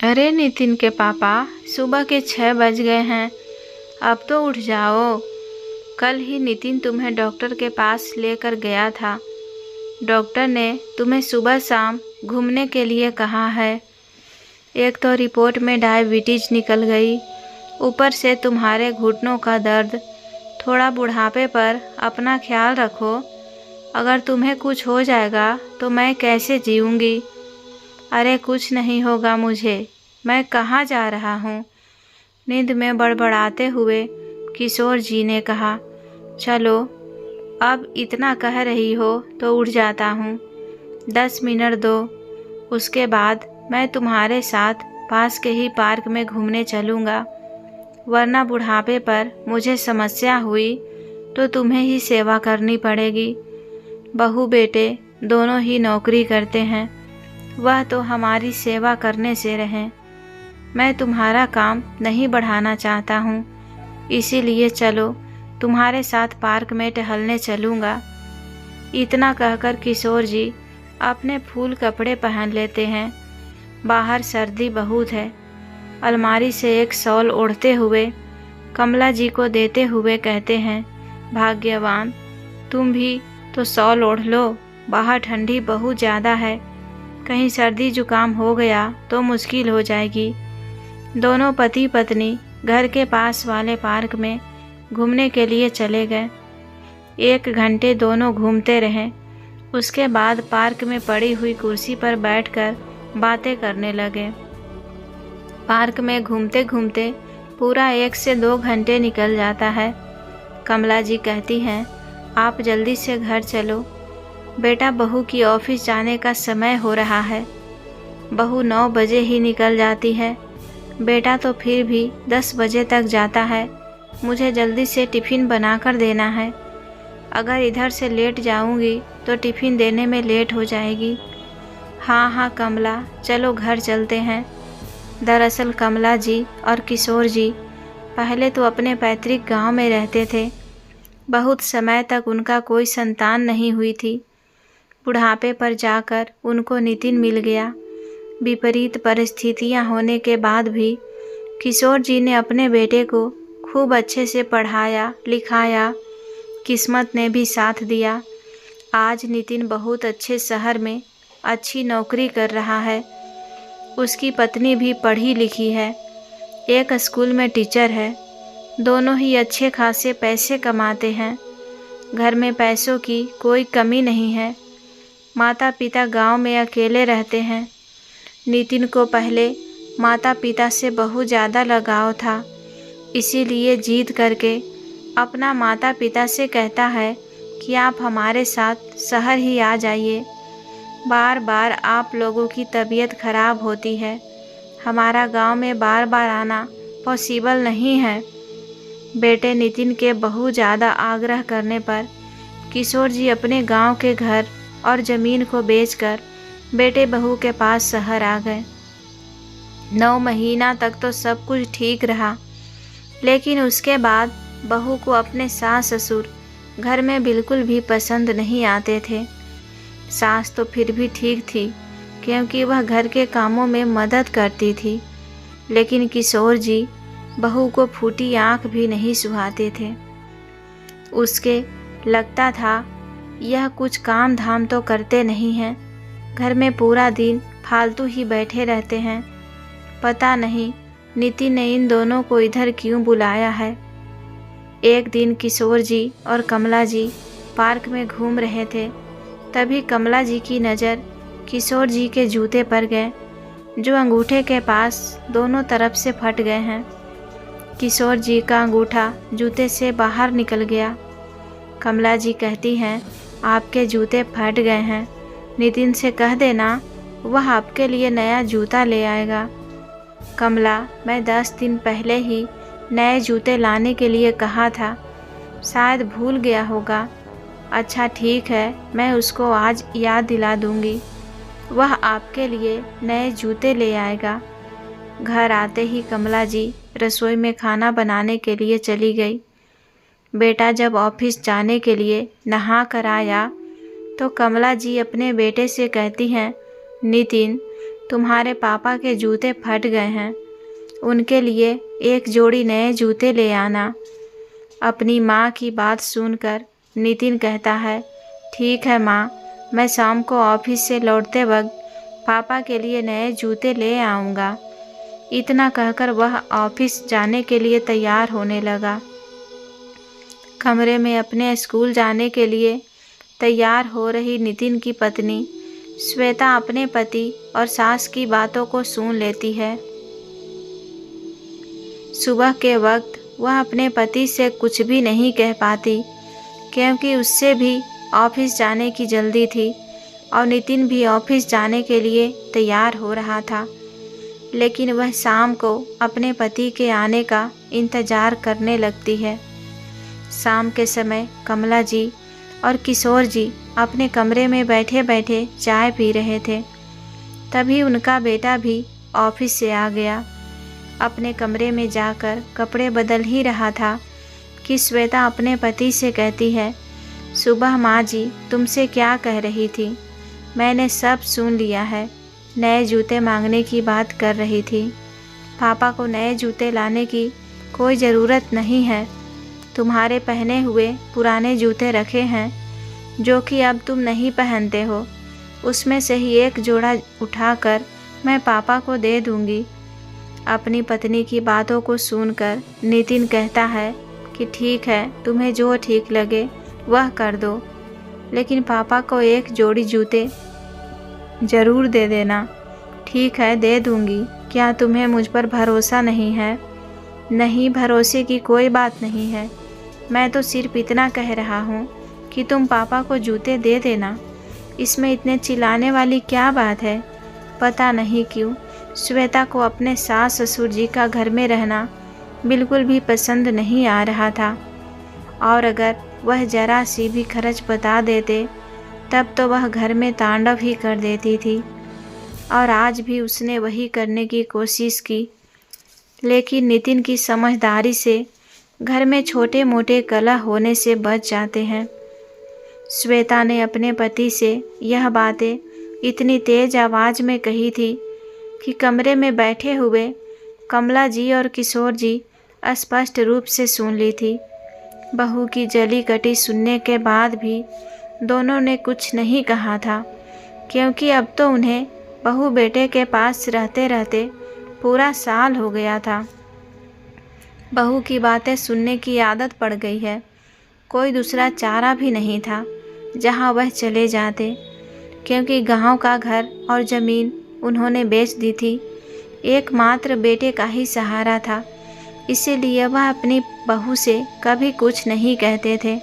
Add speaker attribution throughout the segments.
Speaker 1: अरे नितिन के पापा, सुबह के 6 बज गए हैं। अब तो उठ जाओ। कल ही नितिन तुम्हें डॉक्टर के पास लेकर गया था। डॉक्टर ने तुम्हें सुबह शाम घूमने के लिए कहा है। एक तो रिपोर्ट में डायबिटीज निकल गई, ऊपर से तुम्हारे घुटनों का दर्द। थोड़ा बुढ़ापे पर अपना ख्याल रखो। अगर तुम्हें कुछ हो जाएगा तो मैं कैसे जीऊँगी। अरे कुछ नहीं होगा मुझे, मैं कहाँ जा रहा हूँ। नींद में बड़बड़ाते हुए किशोर जी ने कहा, चलो अब इतना कह रही हो तो उठ जाता हूँ। 10 मिनट दो, उसके बाद मैं तुम्हारे साथ पास के ही पार्क में घूमने चलूँगा। वरना बुढ़ापे पर मुझे समस्या हुई तो तुम्हें ही सेवा करनी पड़ेगी। बहू बेटे दोनों ही नौकरी करते हैं, वह तो हमारी सेवा करने से रहें। मैं तुम्हारा काम नहीं बढ़ाना चाहता हूँ, इसीलिए चलो तुम्हारे साथ पार्क में टहलने चलूँगा। इतना कहकर किशोर जी अपने फूल कपड़े पहन लेते हैं। बाहर सर्दी बहुत है। अलमारी से एक शॉल ओढ़ते हुए कमला जी को देते हुए कहते हैं, भाग्यवान तुम भी तो शॉल ओढ़ लो, बाहर ठंडी बहुत ज़्यादा है। कहीं सर्दी जुकाम हो गया तो मुश्किल हो जाएगी। दोनों पति पत्नी घर के पास वाले पार्क में घूमने के लिए चले गए। 1 घंटे दोनों घूमते रहे। उसके बाद पार्क में पड़ी हुई कुर्सी पर बैठकर बातें करने लगे। पार्क में घूमते घूमते पूरा 1 से 2 घंटे निकल जाता है। कमला जी कहती हैं, आप जल्दी से घर चलो बेटा, बहू की ऑफिस जाने का समय हो रहा है। बहू 9 बजे ही निकल जाती है, बेटा तो फिर भी 10 बजे तक जाता है। मुझे जल्दी से टिफ़िन बनाकर देना है। अगर इधर से लेट जाऊंगी तो टिफ़िन देने में लेट हो जाएगी। हाँ हाँ कमला, चलो घर चलते हैं। दरअसल कमला जी और किशोर जी पहले तो अपने पैतृक गांव में रहते थे। बहुत समय तक उनका कोई संतान नहीं हुई थी। बुढ़ापे पर जाकर उनको नितिन मिल गया। विपरीत परिस्थितियां होने के बाद भी किशोर जी ने अपने बेटे को खूब अच्छे से पढ़ाया लिखाया। किस्मत ने भी साथ दिया। आज नितिन बहुत अच्छे शहर में अच्छी नौकरी कर रहा है। उसकी पत्नी भी पढ़ी लिखी है, एक स्कूल में टीचर है। दोनों ही अच्छे खासे पैसे कमाते हैं। घर में पैसों की कोई कमी नहीं है। माता पिता गांव में अकेले रहते हैं। नितिन को पहले माता पिता से बहुत ज़्यादा लगाव था, इसीलिए जीत करके अपना माता पिता से कहता है कि आप हमारे साथ शहर ही आ जाइए। बार बार आप लोगों की तबीयत खराब होती है, हमारा गांव में बार बार आना पॉसिबल नहीं है। बेटे नितिन के बहुत ज़्यादा आग्रह करने पर किशोर जी अपने गांव के घर और ज़मीन को बेचकर बेटे बहू के पास शहर आ गए। 9 महीना तक तो सब कुछ ठीक रहा, लेकिन उसके बाद बहू को अपने सास ससुर घर में बिल्कुल भी पसंद नहीं आते थे। सास तो फिर भी ठीक थी, क्योंकि वह घर के कामों में मदद करती थी, लेकिन किशोर जी बहू को फूटी आँख भी नहीं सुहाते थे। उसके लगता था यह कुछ काम धाम तो करते नहीं हैं, घर में पूरा दिन फालतू ही बैठे रहते हैं। पता नहीं नितिन ने इन दोनों को इधर क्यों बुलाया है। एक दिन किशोर जी और कमला जी पार्क में घूम रहे थे, तभी कमला जी की नज़र किशोर जी के जूते पर गए, जो अंगूठे के पास दोनों तरफ से फट गए हैं। किशोर जी का अंगूठा जूते से बाहर निकल गया। कमला जी कहती हैं, आपके जूते फट गए हैं, नितिन से कह देना वह आपके लिए नया जूता ले आएगा। कमला, मैं 10 दिन पहले ही नए जूते लाने के लिए कहा था, शायद भूल गया होगा। अच्छा ठीक है, मैं उसको आज याद दिला दूंगी, वह आपके लिए नए जूते ले आएगा। घर आते ही कमला जी रसोई में खाना बनाने के लिए चली गई। बेटा जब ऑफिस जाने के लिए नहा कर आया तो कमला जी अपने बेटे से कहती हैं, नितिन तुम्हारे पापा के जूते फट गए हैं, उनके लिए एक जोड़ी नए जूते ले आना। अपनी माँ की बात सुनकर नितिन कहता है, ठीक है माँ, मैं शाम को ऑफिस से लौटते वक्त पापा के लिए नए जूते ले आऊँगा। इतना कहकर वह ऑफिस जाने के लिए तैयार होने लगा। कमरे में अपने स्कूल जाने के लिए तैयार हो रही नितिन की पत्नी श्वेता अपने पति और सास की बातों को सुन लेती है। सुबह के वक्त वह अपने पति से कुछ भी नहीं कह पाती, क्योंकि उससे भी ऑफिस जाने की जल्दी थी और नितिन भी ऑफिस जाने के लिए तैयार हो रहा था। लेकिन वह शाम को अपने पति के आने का इंतज़ार करने लगती है। शाम के समय कमला जी और किशोर जी अपने कमरे में बैठे बैठे चाय पी रहे थे। तभी उनका बेटा भी ऑफिस से आ गया। अपने कमरे में जाकर कपड़े बदल ही रहा था कि श्वेता अपने पति से कहती है, सुबह माँ जी तुमसे क्या कह रही थी, मैंने सब सुन लिया है। नए जूते मांगने की बात कर रही थी। पापा को नए जूते लाने की कोई ज़रूरत नहीं है। तुम्हारे पहने हुए पुराने जूते रखे हैं जो कि अब तुम नहीं पहनते हो, उसमें से ही एक जोड़ा उठाकर मैं पापा को दे दूंगी। अपनी पत्नी की बातों को सुनकर नितिन कहता है कि ठीक है, तुम्हें जो ठीक लगे वह कर दो, लेकिन पापा को एक जोड़ी जूते ज़रूर दे देना। ठीक है, दे दूंगी। क्या तुम्हें मुझ पर भरोसा नहीं है? नहीं, भरोसे की कोई बात नहीं है। मैं तो सिर्फ इतना कह रहा हूँ कि तुम पापा को जूते दे देना। इसमें इतने चिल्लाने वाली क्या बात है? पता नहीं क्यों श्वेता को अपने सास ससुर जी का घर में रहना बिल्कुल भी पसंद नहीं आ रहा था, और अगर वह जरा सी भी खर्च बता देते तब तो वह घर में तांडव ही कर देती थी। और आज भी उसने वही करने की कोशिश की, लेकिन नितिन की समझदारी से घर में छोटे मोटे कलह होने से बच जाते हैं। श्वेता ने अपने पति से यह बातें इतनी तेज आवाज़ में कही थी कि कमरे में बैठे हुए कमला जी और किशोर जी स्पष्ट रूप से सुन ली थी। बहू की जली कटी सुनने के बाद भी दोनों ने कुछ नहीं कहा था, क्योंकि अब तो उन्हें बहू बेटे के पास रहते रहते पूरा साल हो गया था। बहू की बातें सुनने की आदत पड़ गई है। कोई दूसरा चारा भी नहीं था जहां वह चले जाते, क्योंकि गांव का घर और ज़मीन उन्होंने बेच दी थी। एकमात्र बेटे का ही सहारा था, इसीलिए वह अपनी बहू से कभी कुछ नहीं कहते थे।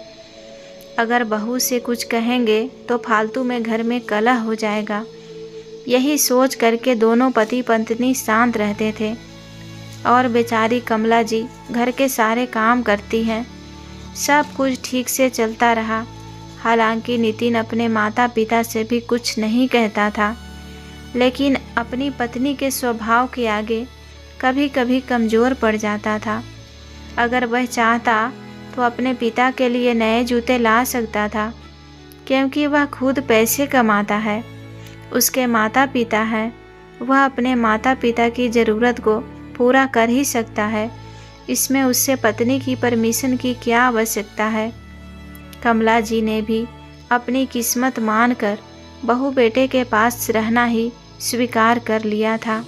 Speaker 1: अगर बहू से कुछ कहेंगे तो फालतू में घर में कलह हो जाएगा। यही सोच करके दोनों पति पत्नी शांत रहते थे। और बेचारी कमला जी घर के सारे काम करती हैं। सब कुछ ठीक से चलता रहा। हालांकि नितिन अपने माता पिता से भी कुछ नहीं कहता था, लेकिन अपनी पत्नी के स्वभाव के आगे कभी कभी कमज़ोर पड़ जाता था। अगर वह चाहता तो अपने पिता के लिए नए जूते ला सकता था, क्योंकि वह खुद पैसे कमाता है, उसके माता पिता हैं, वह अपने माता पिता की ज़रूरत को पूरा कर ही सकता है। इसमें उससे पत्नी की परमिशन की क्या आवश्यकता है। कमला जी ने भी अपनी किस्मत मानकर बहू बेटे के पास रहना ही स्वीकार कर लिया था,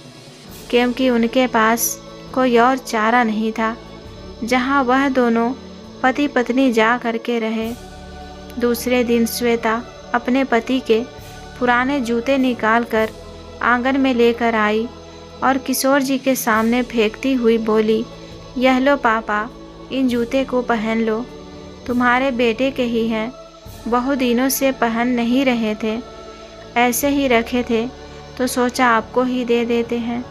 Speaker 1: क्योंकि उनके पास कोई और चारा नहीं था जहां वह दोनों पति पत्नी जा करके रहे। दूसरे दिन श्वेता अपने पति के पुराने जूते निकालकर आंगन में लेकर आई और किशोर जी के सामने फेंकती हुई बोली, यह लो पापा, इन जूते को पहन लो, तुम्हारे बेटे के ही हैं, बहुत दिनों से पहन नहीं रहे थे, ऐसे ही रखे थे तो सोचा आपको ही दे देते हैं।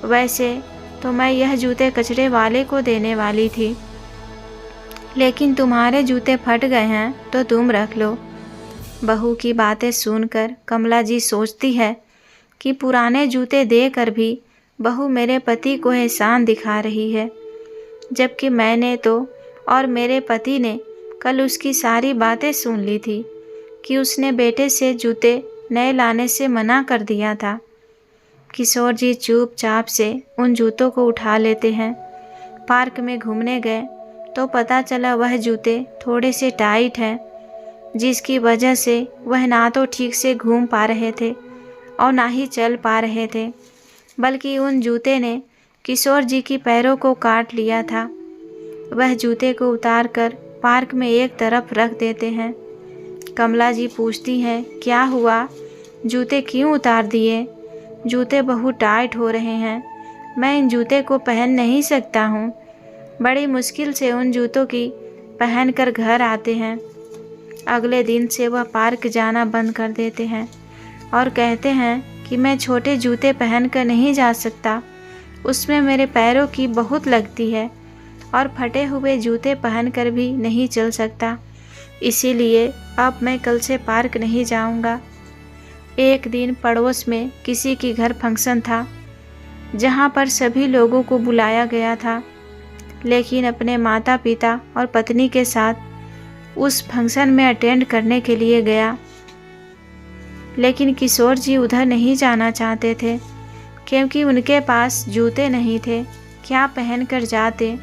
Speaker 1: वैसे तो मैं यह जूते कचरे वाले को देने वाली थी, लेकिन तुम्हारे जूते फट गए हैं तो तुम रख लो। बहू की बातें सुनकर कमला जी सोचती है कि पुराने जूते देकर भी बहू मेरे पति को एहसान दिखा रही है, जबकि मैंने तो और मेरे पति ने कल उसकी सारी बातें सुन ली थी कि उसने बेटे से जूते नए लाने से मना कर दिया था। किशोर जी चुपचाप से उन जूतों को उठा लेते हैं। पार्क में घूमने गए तो पता चला वह जूते थोड़े से टाइट हैं, जिसकी वजह से वह ना तो ठीक से घूम पा रहे थे और ना ही चल पा रहे थे, बल्कि उन जूते ने किशोर जी की पैरों को काट लिया था। वह जूते को उतारकर पार्क में एक तरफ रख देते हैं। कमला जी पूछती हैं, क्या हुआ, जूते क्यों उतार दिए? जूते बहुत टाइट हो रहे हैं, मैं इन जूते को पहन नहीं सकता हूँ। बड़ी मुश्किल से उन जूतों की पहनकर घर आते हैं। अगले दिन से वह पार्क जाना बंद कर देते हैं और कहते हैं कि मैं छोटे जूते पहनकर नहीं जा सकता, उसमें मेरे पैरों की बहुत लगती है और फटे हुए जूते पहनकर भी नहीं चल सकता, इसीलिए अब मैं कल से पार्क नहीं जाऊंगा। एक दिन पड़ोस में किसी के घर फंक्शन था, जहां पर सभी लोगों को बुलाया गया था, लेकिन अपने माता पिता और पत्नी के साथ उस फंक्शन में अटेंड करने के लिए गया। लेकिन किशोर जी उधर नहीं जाना चाहते थे, क्योंकि उनके पास जूते नहीं थे, क्या पहनकर जाते।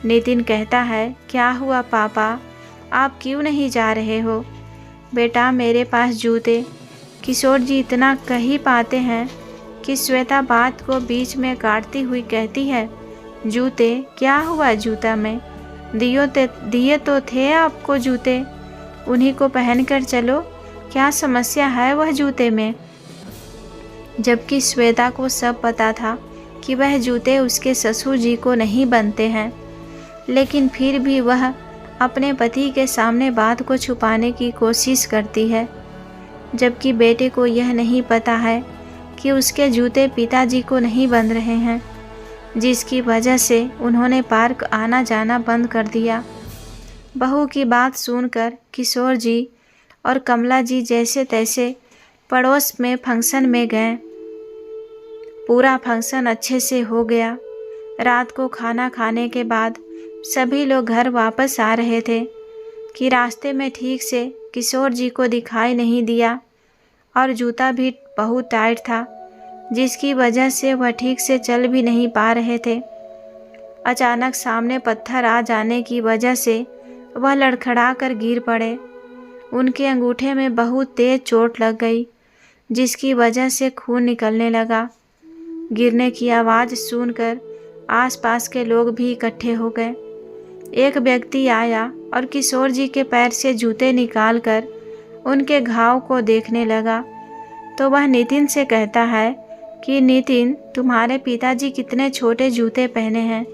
Speaker 1: नितिन कहता है, क्या हुआ पापा, आप क्यों नहीं जा रहे हो? बेटा मेरे पास जूते। किशोर जी इतना कह ही पाते हैं कि श्वेता बात को बीच में काटती हुई कहती है, जूते? क्या हुआ जूता में? दिए तो थे आपको जूते, उन्हीं को पहनकर चलो, क्या समस्या है वह जूते में? जबकि श्वेता को सब पता था कि वह जूते उसके ससुर जी को नहीं बनते हैं, लेकिन फिर भी वह अपने पति के सामने बात को छुपाने की कोशिश करती है, जबकि बेटे को यह नहीं पता है कि उसके जूते पिताजी को नहीं बन रहे हैं, जिसकी वजह से उन्होंने पार्क आना जाना बंद कर दिया। बहू की बात सुनकर किशोर जी और कमला जी जैसे तैसे पड़ोस में फंक्शन में गए। पूरा फंक्शन अच्छे से हो गया। रात को खाना खाने के बाद सभी लोग घर वापस आ रहे थे कि रास्ते में ठीक से किशोर जी को दिखाई नहीं दिया और जूता भी बहुत टाइट था, जिसकी वजह से वह ठीक से चल भी नहीं पा रहे थे। अचानक सामने पत्थर आ जाने की वजह से वह लड़खड़ा कर गिर पड़े। उनके अंगूठे में बहुत तेज चोट लग गई, जिसकी वजह से खून निकलने लगा। गिरने की आवाज़ सुनकर आसपास के लोग भी इकट्ठे हो गए। एक व्यक्ति आया और किशोर जी के पैर से जूते निकालकर उनके घाव को देखने लगा, तो वह नितिन से कहता है कि नितिन, तुम्हारे पिताजी कितने छोटे जूते पहने हैं,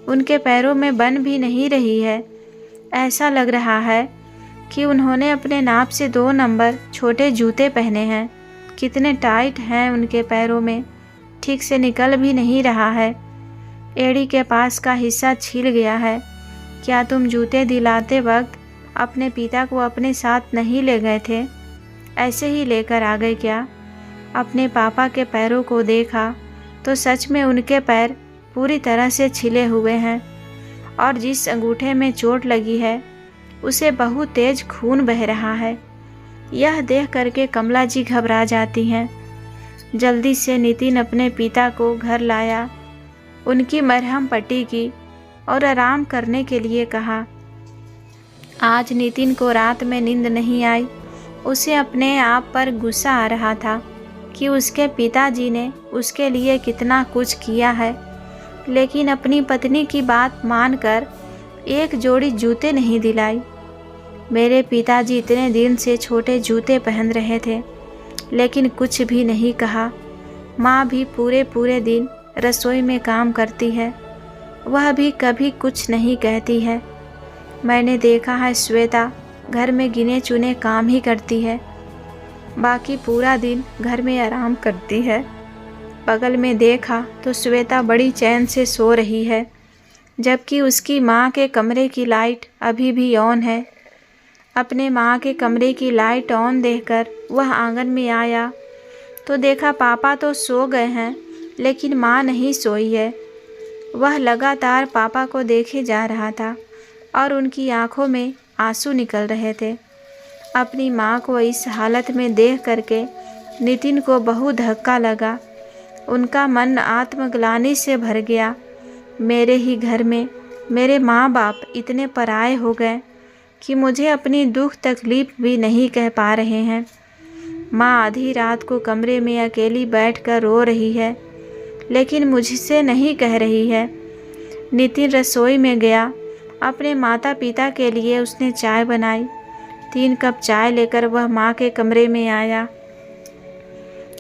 Speaker 1: उनके पैरों में बन भी नहीं रही है। ऐसा लग रहा है कि उन्होंने अपने नाप से 2 नंबर छोटे जूते पहने हैं। कितने टाइट हैं उनके पैरों में, ठीक से निकल भी नहीं रहा है। एड़ी के पास का हिस्सा छिल गया है। क्या तुम जूते दिलाते वक्त अपने पिता को अपने साथ नहीं ले गए थे? ऐसे ही लेकर आ गए क्या? अपने पापा के पैरों को देखा तो सच में उनके पैर पूरी तरह से छिले हुए हैं और जिस अंगूठे में चोट लगी है उसे बहुत तेज खून बह रहा है। यह देख करके कमला जी घबरा जाती हैं। जल्दी से नितिन अपने पिता को घर लाया, उनकी मरहम पट्टी की और आराम करने के लिए कहा। आज नितिन को रात में नींद नहीं आई। उसे अपने आप पर गुस्सा आ रहा था कि उसके पिताजी ने उसके लिए कितना कुछ किया है, लेकिन अपनी पत्नी की बात मानकर एक जोड़ी जूते नहीं दिलाई। मेरे पिताजी इतने दिन से छोटे जूते पहन रहे थे, लेकिन कुछ भी नहीं कहा। माँ भी पूरे दिन रसोई में काम करती है, वह भी कभी कुछ नहीं कहती है। मैंने देखा है श्वेता घर में गिने चुने काम ही करती है, बाकी पूरा दिन घर में आराम करती है। बगल में देखा तो श्वेता बड़ी चैन से सो रही है, जबकि उसकी माँ के कमरे की लाइट अभी भी ऑन है। अपने माँ के कमरे की लाइट ऑन देखकर वह आंगन में आया तो देखा पापा तो सो गए हैं, लेकिन माँ नहीं सोई है। वह लगातार पापा को देखे जा रहा था और उनकी आंखों में आंसू निकल रहे थे। अपनी माँ को इस हालत में देख करके नितिन को बहुत धक्का लगा उनका मन आत्मग्लानि से भर गया। मेरे ही घर में मेरे माँ बाप इतने पराये हो गए कि मुझे अपनी दुख तकलीफ भी नहीं कह पा रहे हैं। माँ आधी रात को कमरे में अकेली बैठकर रो रही है, लेकिन मुझसे नहीं कह रही है। नितिन रसोई में गया। अपने माता पिता के लिए उसने चाय बनाई। 3 कप चाय लेकर वह माँ के कमरे में आया।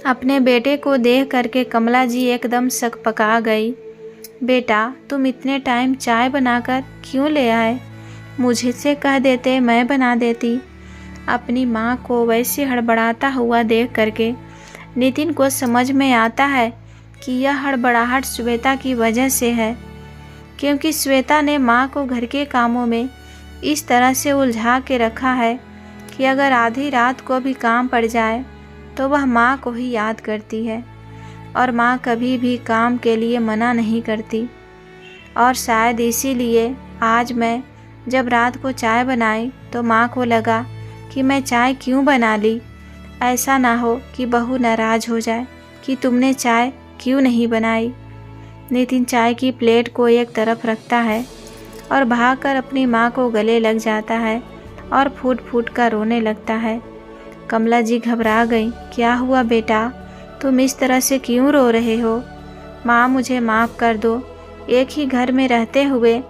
Speaker 1: अपने बेटे को देख करके कमला जी एकदम सकपका गई। बेटा, तुम इतने टाइम चाय बनाकर क्यों ले आए? मुझसे कह देते, मैं बना देती। अपनी माँ को वैसे हड़बड़ाता हुआ देख करके नितिन को समझ में आता है कि यह हड़बड़ाहट श्वेता की वजह से है, क्योंकि श्वेता ने माँ को घर के कामों में इस तरह से उलझा के रखा है कि अगर आधी रात को भी काम पड़ जाए तो वह माँ को ही याद करती है, और माँ कभी भी काम के लिए मना नहीं करती। और शायद इसीलिए आज मैं जब रात को चाय बनाई तो माँ को लगा कि मैं चाय क्यों बना ली। ऐसा ना हो कि बहू नाराज़ हो जाए कि तुमने चाय क्यों नहीं बनाई। नितिन चाय की प्लेट को एक तरफ रखता है और भागकर अपनी माँ को गले लग जाता है और फूट फूट कर रोने लगता है। कमला जी घबरा गई। क्या हुआ बेटा, तुम इस तरह से क्यों रो रहे हो? माँ, मुझे माफ़ कर दो। एक ही घर में रहते हुए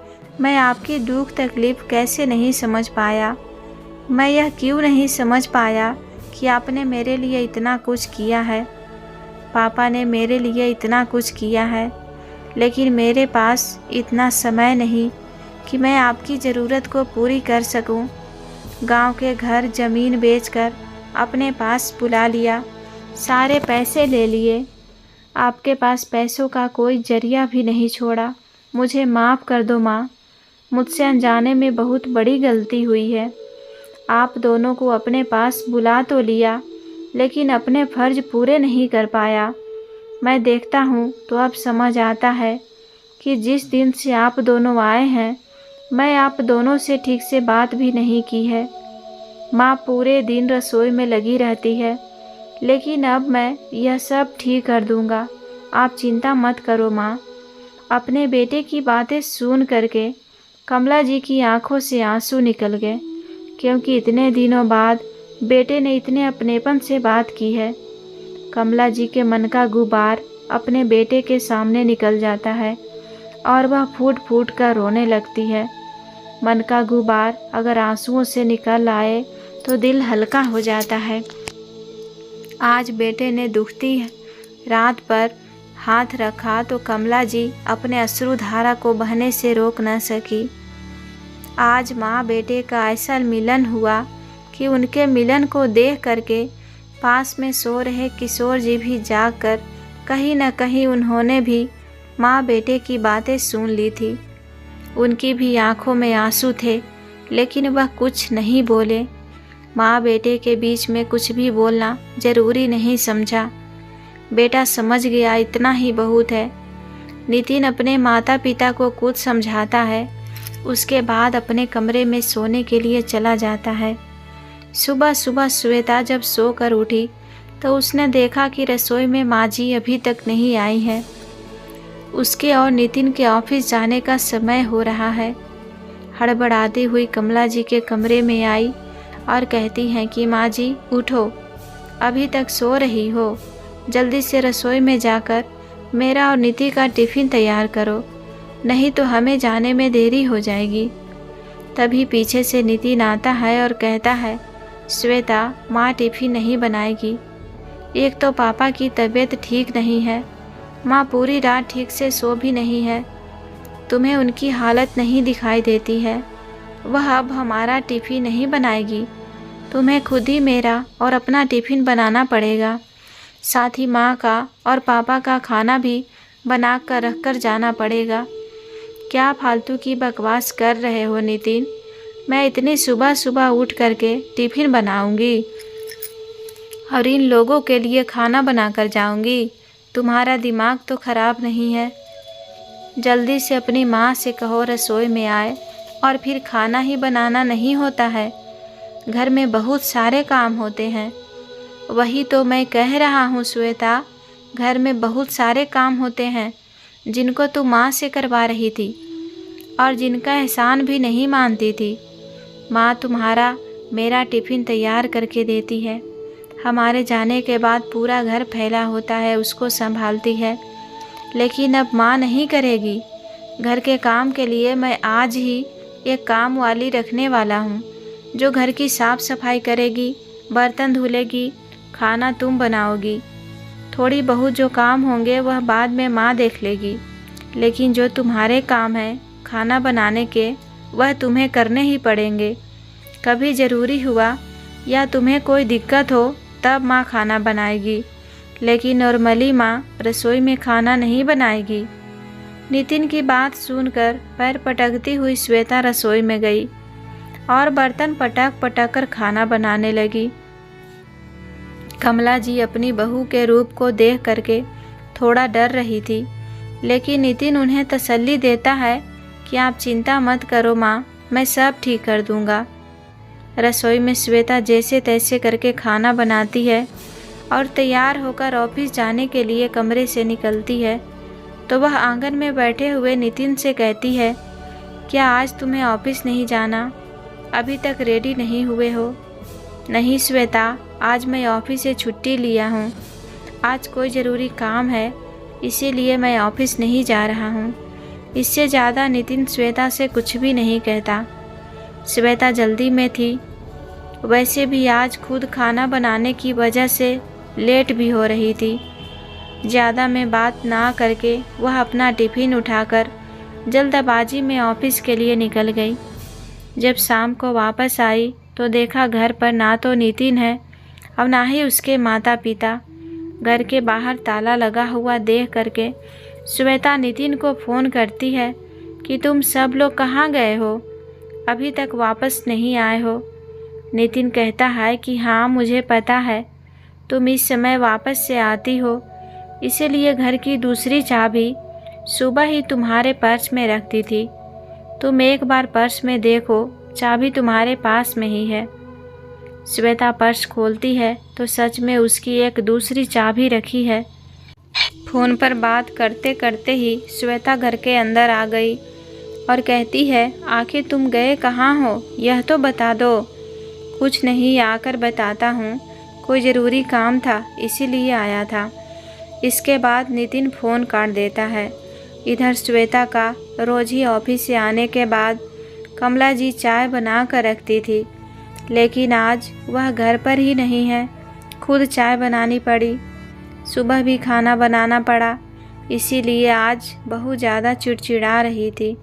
Speaker 1: मैं आपकी दुख तकलीफ़ कैसे नहीं समझ पाया। मैं यह क्यों नहीं समझ पाया कि आपने मेरे लिए इतना कुछ किया है। पापा ने मेरे लिए इतना कुछ किया है, लेकिन मेरे पास इतना समय नहीं कि मैं आपकी ज़रूरत को पूरी कर सकूं। गांव के घर ज़मीन बेचकर अपने पास बुला लिया, सारे पैसे ले लिए। आपके पास पैसों का कोई जरिया भी नहीं छोड़ा। मुझे माफ़ कर दो माँ, मुझसे अनजाने में बहुत बड़ी गलती हुई है। आप दोनों को अपने पास बुला तो लिया, लेकिन अपने फ़र्ज पूरे नहीं कर पाया। मैं देखता हूँ तो अब समझ आता है कि जिस दिन से आप दोनों आए हैं मैं आप दोनों से ठीक से बात भी नहीं की है। माँ पूरे दिन रसोई में लगी रहती है, लेकिन अब मैं यह सब ठीक कर दूँगा। आप चिंता मत करो माँ। अपने बेटे की बातें सुन करके कमला जी की आंखों से आंसू निकल गए, क्योंकि इतने दिनों बाद बेटे ने इतने अपनेपन से बात की है। कमला जी के मन का गुबार अपने बेटे के सामने निकल जाता है और वह फूट फूट कर रोने लगती है। मन का गुबार अगर आंसुओं से निकल आए तो दिल हल्का हो जाता है। आज बेटे ने दुखती रात पर हाथ रखा तो कमला जी अपने अश्रुधारा को बहने से रोक न सकी। आज माँ बेटे का ऐसा मिलन हुआ कि उनके मिलन को देख करके पास में सो रहे किशोर जी भी जागकर कहीं न कहीं उन्होंने भी माँ बेटे की बातें सुन ली थी। उनकी भी आंखों में आंसू थे, लेकिन वह कुछ नहीं बोले। माँ बेटे के बीच में कुछ भी बोलना ज़रूरी नहीं समझा। बेटा समझ गया, इतना ही बहुत है। नितिन अपने माता पिता को कुछ समझाता है, उसके बाद अपने कमरे में सोने के लिए चला जाता है। सुबह सुबह श्वेता जब सोकर उठी तो उसने देखा कि रसोई में माँ जी अभी तक नहीं आई है। उसके और नितिन के ऑफिस जाने का समय हो रहा है। हड़बड़ाती हुई कमला जी के कमरे में आई और कहती हैं कि माँ जी उठो, अभी तक सो रही हो। जल्दी से रसोई में जाकर मेरा और नीति का टिफ़िन तैयार करो, नहीं तो हमें जाने में देरी हो जाएगी। तभी पीछे से नितिन आता है और कहता है, श्वेता, माँ टिफ़िन नहीं बनाएगी। एक तो पापा की तबीयत ठीक नहीं है, माँ पूरी रात ठीक से सो भी नहीं है। तुम्हें उनकी हालत नहीं दिखाई देती है। वह अब हमारा टिफ़िन नहीं बनाएगी। तुम्हें खुद ही मेरा और अपना टिफ़िन बनाना पड़ेगा। साथ ही माँ का और पापा का खाना भी बना कर रख कर जाना पड़ेगा। क्या फालतू की बकवास कर रहे हो नितिन? मैं इतनी सुबह सुबह उठ करके टिफ़िन बनाऊंगी और इन लोगों के लिए खाना बना कर जाऊंगी? तुम्हारा दिमाग तो ख़राब नहीं है? जल्दी से अपनी माँ से कहो रसोई में आए। और फिर खाना ही बनाना नहीं होता है, घर में बहुत सारे काम होते हैं। वही तो मैं कह रहा हूँ श्वेता, घर में बहुत सारे काम होते हैं जिनको तू माँ से करवा रही थी और जिनका एहसान भी नहीं मानती थी। माँ तुम्हारा मेरा टिफ़िन तैयार करके देती है, हमारे जाने के बाद पूरा घर फैला होता है उसको संभालती है, लेकिन अब माँ नहीं करेगी। घर के काम के लिए मैं आज ही एक काम वाली रखने वाला हूँ जो घर की साफ़ सफाई करेगी, बर्तन धुलेगी, खाना तुम बनाओगी। थोड़ी बहुत जो काम होंगे वह बाद में माँ देख लेगी, लेकिन जो तुम्हारे काम हैं खाना बनाने के वह तुम्हें करने ही पड़ेंगे। कभी ज़रूरी हुआ या तुम्हें कोई दिक्कत हो तब माँ खाना बनाएगी, लेकिन नॉर्मली माँ रसोई में खाना नहीं बनाएगी। नितिन की बात सुनकर पैर पटकती हुई श्वेता रसोई में गई और बर्तन पटक पटक कर खाना बनाने लगी। कमला जी अपनी बहू के रूप को देख करके थोड़ा डर रही थी, लेकिन नितिन उन्हें तसल्ली देता है कि आप चिंता मत करो माँ, मैं सब ठीक कर दूँगा। रसोई में श्वेता जैसे तैसे करके खाना बनाती है और तैयार होकर ऑफिस जाने के लिए कमरे से निकलती है तो वह आंगन में बैठे हुए नितिन से कहती है, क्या आज तुम्हें ऑफिस नहीं जाना? अभी तक रेडी नहीं हुए हो? नहीं श्वेता, आज मैं ऑफिस से छुट्टी लिया हूँ। आज कोई ज़रूरी काम है, इसीलिए मैं ऑफिस नहीं जा रहा हूँ। इससे ज़्यादा नितिन श्वेता से कुछ भी नहीं कहता। श्वेता जल्दी में थी, वैसे भी आज खुद खाना बनाने की वजह से लेट भी हो रही थी। ज़्यादा में बात ना करके वह अपना टिफ़िन उठाकर जल्दबाजी में ऑफिस के लिए निकल गई। जब शाम को वापस आई तो देखा घर पर ना तो नितिन है और ना ही उसके माता पिता। घर के बाहर ताला लगा हुआ देख करके श्वेता नितिन को फ़ोन करती है कि तुम सब लोग कहाँ गए हो, अभी तक वापस नहीं आए हो। नितिन कहता है कि हाँ मुझे पता है तुम इस समय वापस से आती हो, इसीलिए घर की दूसरी चाबी सुबह ही तुम्हारे पर्स में रखती थी। तुम एक बार पर्स में देखो, चाबी तुम्हारे पास में ही है। श्वेता पर्स खोलती है तो सच में उसकी एक दूसरी चाबी रखी है। फ़ोन पर बात करते करते ही श्वेता घर के अंदर आ गई और कहती है, आखिर तुम गए कहाँ हो, यह तो बता दो। कुछ नहीं, आकर बताता हूँ, कोई ज़रूरी काम था इसीलिए आया था। इसके बाद नितिन फ़ोन काट देता है। इधर श्वेता का रोज़ ही ऑफिस से आने के बाद कमला जी चाय बना कर रखती थी, लेकिन आज वह घर पर ही नहीं है, खुद चाय बनानी पड़ी। सुबह भी खाना बनाना पड़ा, इसीलिए आज बहुत ज़्यादा चिड़चिड़ा रही थी।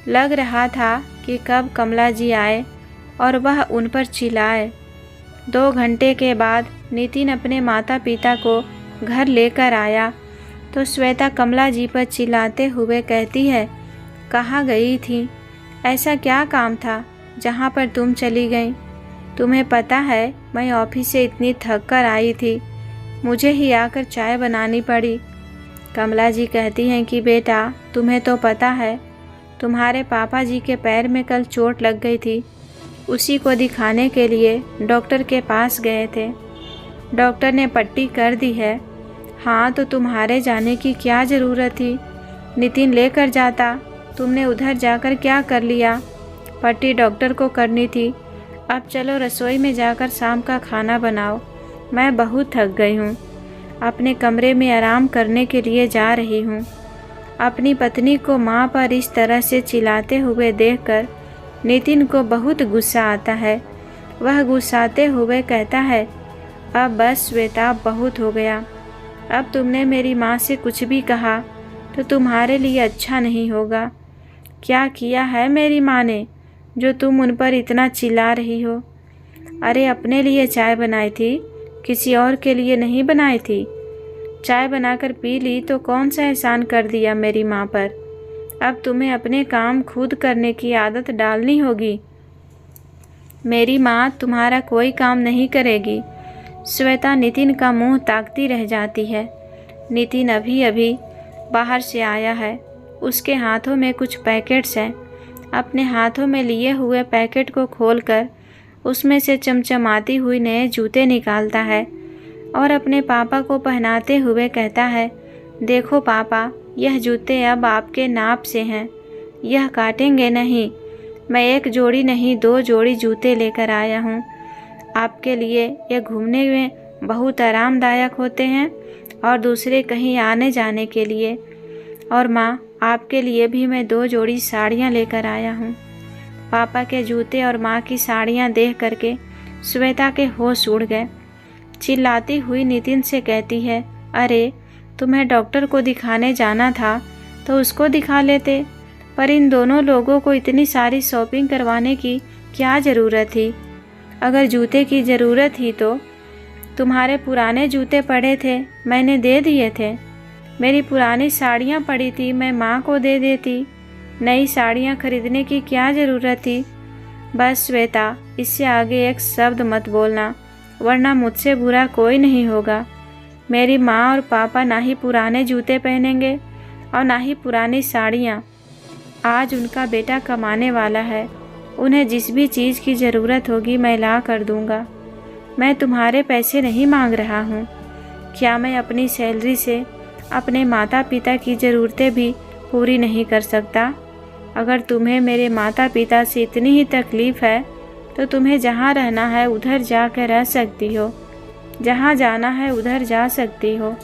Speaker 1: लग रहा था कि कब कमला जी आए और वह उन पर चिल्लाए। 2 घंटे के बाद नितिन अपने माता पिता को घर लेकर आया तो श्वेता कमला जी पर चिल्लाते हुए कहती है, कहाँ गई थी? ऐसा क्या काम था जहाँ पर तुम चली गई? तुम्हें पता है मैं ऑफिस से इतनी थक कर आई थी, मुझे ही आकर चाय बनानी पड़ी। कमला जी कहती हैं कि बेटा तुम्हें तो पता है तुम्हारे पापा जी के पैर में कल चोट लग गई थी, उसी को दिखाने के लिए डॉक्टर के पास गए थे। डॉक्टर ने पट्टी कर दी है। हाँ तो तुम्हारे जाने की क्या ज़रूरत थी? नितिन लेकर जाता, तुमने उधर जाकर क्या कर लिया? पट्टी डॉक्टर को करनी थी। अब चलो रसोई में जाकर शाम का खाना बनाओ, मैं बहुत थक गई हूँ। अपने कमरे में आराम करने के लिए जा रही हूँ। अपनी पत्नी को माँ पर इस तरह से चिल्लाते हुए देखकर नितिन को बहुत गुस्सा आता है। वह गुस्साते हुए कहता है, अब बस श्वेता बहुत हो गया। अब तुमने मेरी माँ से कुछ भी कहा तो तुम्हारे लिए अच्छा नहीं होगा। क्या किया है मेरी माँ ने जो तुम उन पर इतना चिल्ला रही हो? अरे अपने लिए चाय बनाई थी, किसी और के लिए नहीं बनाई थी। चाय बनाकर पी ली तो कौन सा एहसान कर दिया मेरी माँ पर। अब तुम्हें अपने काम खुद करने की आदत डालनी होगी। मेरी माँ तुम्हारा कोई काम नहीं करेगी। श्वेता नितिन का मुंह ताकती रह जाती है। नितिन अभी अभी बाहर से आया है, उसके हाथों में कुछ पैकेट्स हैं। अपने हाथों में लिए हुए पैकेट को खोलकर उसमें से चमचमाती हुई नए जूते निकालता है और अपने पापा को पहनाते हुए कहता है, देखो पापा, यह जूते अब आपके नाप से हैं, यह काटेंगे नहीं। मैं एक जोड़ी नहीं 2 जोड़ी जूते लेकर आया हूँ आपके लिए। ये घूमने में बहुत आरामदायक होते हैं और दूसरे कहीं आने जाने के लिए। और माँ, आपके लिए भी मैं 2 जोड़ी साड़ियाँ लेकर आया हूँ। पापा के जूते और माँ की साड़ियाँ देख करके श्वेता के होश उड़ गए। चिल्लाती हुई नितिन से कहती है, अरे तुम्हें डॉक्टर को दिखाने जाना था तो उसको दिखा लेते, पर इन दोनों लोगों को इतनी सारी शॉपिंग करवाने की क्या ज़रूरत थी? अगर जूते की ज़रूरत थी तो तुम्हारे पुराने जूते पड़े थे, मैंने दे दिए थे। मेरी पुरानी साड़ियाँ पड़ी थी, मैं माँ को दे देती। नई साड़ियाँ खरीदने की क्या ज़रूरत थी? बस श्वेता, इससे आगे एक शब्द मत बोलना, वरना मुझसे बुरा कोई नहीं होगा। मेरी माँ और पापा ना ही पुराने जूते पहनेंगे और ना ही पुरानी साड़ियाँ। आज उनका बेटा कमाने वाला है, उन्हें जिस भी चीज़ की ज़रूरत होगी मैं ला कर दूँगा। मैं तुम्हारे पैसे नहीं मांग रहा हूँ। क्या मैं अपनी सैलरी से अपने माता पिता की ज़रूरतें भी पूरी नहीं कर सकता? अगर तुम्हें मेरे माता पिता से इतनी ही तकलीफ़ है तो तुम्हें जहाँ रहना है उधर जाकर रह सकती हो, जहाँ जाना है उधर जा सकती हो।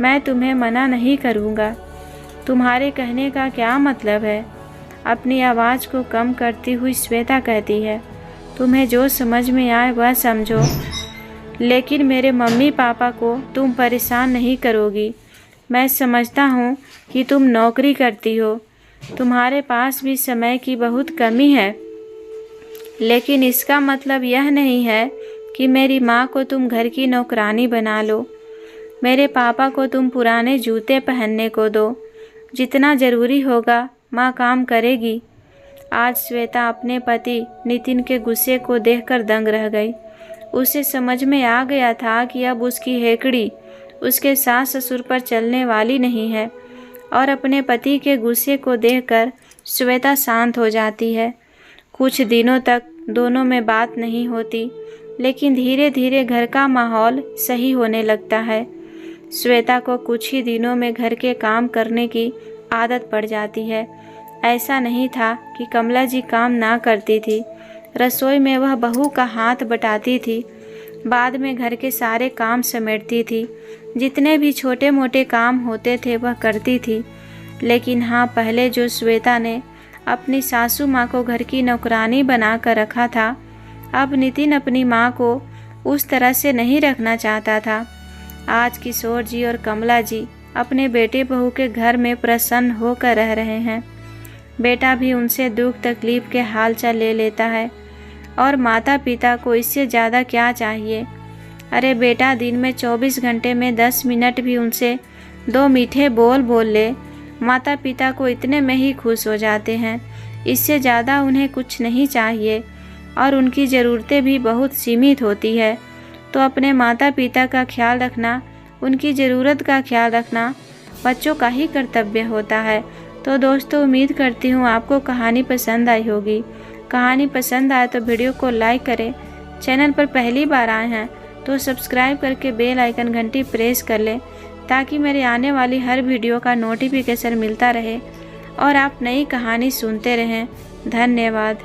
Speaker 1: मैं तुम्हें मना नहीं करूँगा। तुम्हारे कहने का क्या मतलब है? अपनी आवाज़ को कम करती हुई श्वेता कहती है, तुम्हें जो समझ में आए वह समझो, लेकिन मेरे मम्मी पापा को तुम परेशान नहीं करोगी। मैं समझता हूँ कि तुम नौकरी करती हो, तुम्हारे पास भी समय की बहुत कमी है, लेकिन इसका मतलब यह नहीं है कि मेरी माँ को तुम घर की नौकरानी बना लो। मेरे पापा को तुम पुराने जूते पहनने को दो, जितना ज़रूरी होगा माँ काम करेगी। आज श्वेता अपने पति नितिन के गुस्से को देखकर दंग रह गई। उसे समझ में आ गया था कि अब उसकी हेकड़ी उसके सास ससुर पर चलने वाली नहीं है, और अपने पति के गुस्से को देखकर श्वेता शांत हो जाती है। कुछ दिनों तक दोनों में बात नहीं होती, लेकिन धीरे धीरे घर का माहौल सही होने लगता है। श्वेता को कुछ ही दिनों में घर के काम करने की आदत पड़ जाती है। ऐसा नहीं था कि कमला जी काम ना करती थी। रसोई में वह बहू का हाथ बटाती थी, बाद में घर के सारे काम समेटती थी। जितने भी छोटे मोटे काम होते थे वह करती थी। लेकिन हाँ, पहले जो श्वेता ने अपनी सासू माँ को घर की नौकरानी बना कर रखा था, अब नितिन अपनी माँ को उस तरह से नहीं रखना चाहता था। आज किशोर जी और कमला जी अपने बेटे बहू के घर में प्रसन्न होकर रह रहे हैं। बेटा भी उनसे दुख तकलीफ के हालचाल ले लेता है, और माता पिता को इससे ज़्यादा क्या चाहिए। अरे बेटा दिन में 24 घंटे में 10 मिनट भी उनसे 2 मीठे बोल बोल ले, माता पिता को इतने में ही खुश हो जाते हैं। इससे ज़्यादा उन्हें कुछ नहीं चाहिए, और उनकी ज़रूरतें भी बहुत सीमित होती है। तो अपने माता पिता का ख्याल रखना, उनकी ज़रूरत का ख्याल रखना बच्चों का ही कर्तव्य होता है। तो दोस्तों, उम्मीद करती हूँ आपको कहानी पसंद आई होगी। कहानी पसंद आए तो वीडियो को लाइक करें। चैनल पर पहली बार आए हैं तो सब्सक्राइब करके बेल आइकन घंटी प्रेस कर लें, ताकि मेरे आने वाली हर वीडियो का नोटिफिकेशन मिलता रहे और आप नई कहानी सुनते रहें। धन्यवाद।